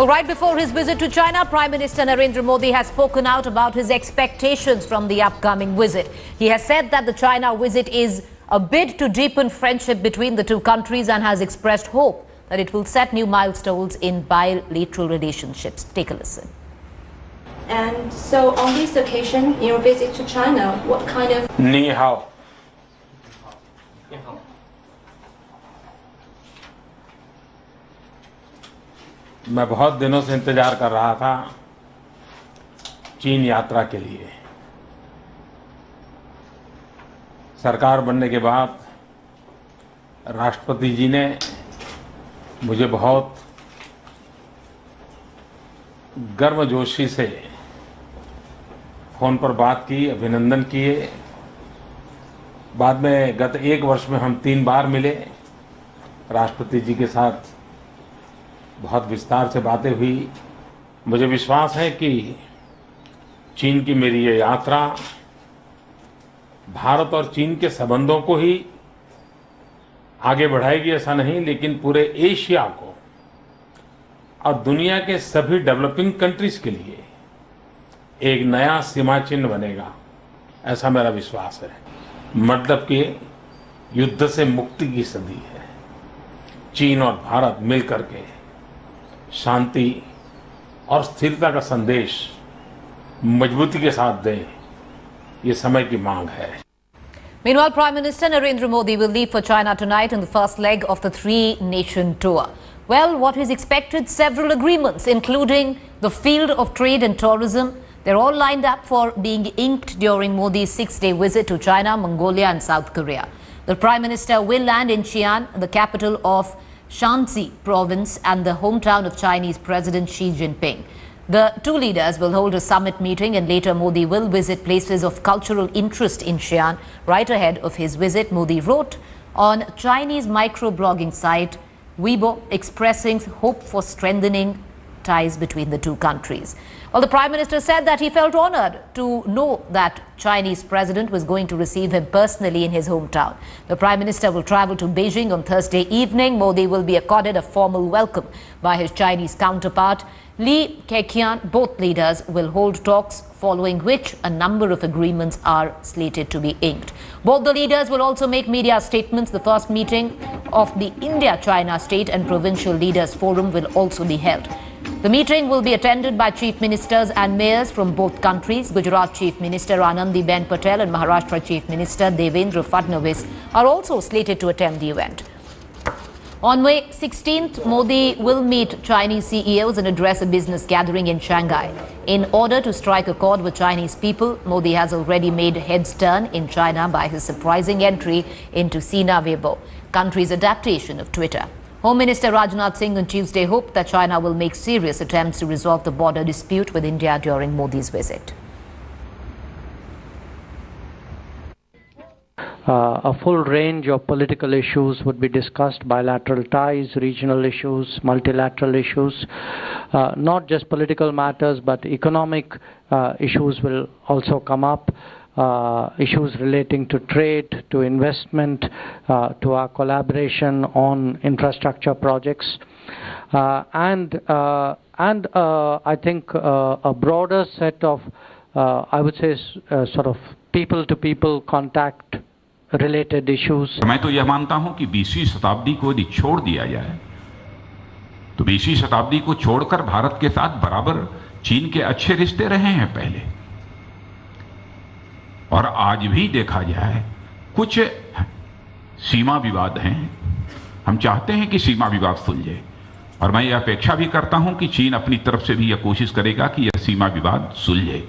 Well, right before his visit to China, Prime Minister Narendra Modi has spoken out about his expectations from the upcoming visit. He has said that the China visit is a bid to deepen friendship between the two countries and has expressed hope that it will set new milestones in bilateral relationships. Take a listen. And so on this occasion, in your visit to China, what kind of... Ni hao. मैं बहुत दिनों से इंतजार कर रहा था चीन यात्रा के लिए। सरकार बनने के बाद राष्ट्रपति जी ने मुझे बहुत गर्मजोशी से फोन पर बात की, अभिनंदन किए। बाद में गत 1 वर्ष में हम 3 बार मिले। राष्ट्रपति जी के साथ बहुत विस्तार से बातें हुई। मुझे विश्वास है कि चीन की मेरी ये यात्रा भारत और चीन के संबंधों को ही आगे बढ़ाएगी, ऐसा नहीं, लेकिन पूरे एशिया को और दुनिया के सभी डेवलपिंग कंट्रीज के लिए एक नया सीमा चिन्ह बनेगा, ऐसा मेरा विश्वास है। मतलब कि युद्ध से मुक्ति की सदी है। चीन और भारत मिलकर के शांति और स्थिरता का संदेश मजबूती के साथ दें, ये समय की मांग है। Meanwhile, Prime Minister Narendra Modi will leave for China tonight in the first leg of the 3-nation tour. Well, what is expected? Several agreements, including the field of trade and tourism. They're all lined up for being inked during Modi's 6-day visit to China, Mongolia and South Korea. The Prime Minister will land in Xi'an, the capital of Shanxi province and the hometown of Chinese President Xi Jinping. The two leaders will hold a summit meeting, and later Modi will visit places of cultural interest in Xi'an. Right ahead of his visit, Modi wrote on Chinese microblogging site Weibo, expressing hope for strengthening ties between the two countries. Well, the Prime Minister said that he felt honored to know that Chinese President was going to receive him personally in his hometown. The Prime Minister will travel to Beijing on Thursday evening. Modi will be accorded a formal welcome by his Chinese counterpart, Li Keqiang. Both leaders will hold talks, following which a number of agreements are slated to be inked. Both the leaders will also make media statements. The first meeting of the India-China State and Provincial Leaders Forum will also be held. The meeting will be attended by chief ministers and mayors from both countries. Gujarat Chief Minister Anandiben Patel and Maharashtra Chief Minister Devendra Fadnavis are also slated to attend the event. On May 16th, Modi will meet Chinese CEOs and address a business gathering in Shanghai. In order to strike a chord with Chinese people, Modi has already made heads turn in China by his surprising entry into Sina Weibo, country's adaptation of Twitter. Home Minister Rajnath Singh on Tuesday hoped that China will make serious attempts to resolve the border dispute with India during Modi's visit. A full range of political issues would be discussed: bilateral ties, regional issues, multilateral issues. Not just political matters, but economic issues will also come up. Issues relating to trade, to investment, to our collaboration on infrastructure projects, and I think a broader set of, I would say, sort of people-to-people contact related issues. मैं तो यह मानता हूं कि 20वीं शताब्दी को यदि छोड़ दिया जाए तो 20वीं शताब्दी को छोड़कर भारत के साथ बराबर चीन के अच्छे रिश्ते रहे हैं पहले, और आज भी देखा जाए कुछ सीमा विवाद हैं। हम चाहते हैं कि सीमा विवाद सुलझे, और मैं यह अपेक्षा भी करता हूं कि चीन अपनी तरफ से भी यह कोशिश करेगा कि यह सीमा विवाद सुलझे।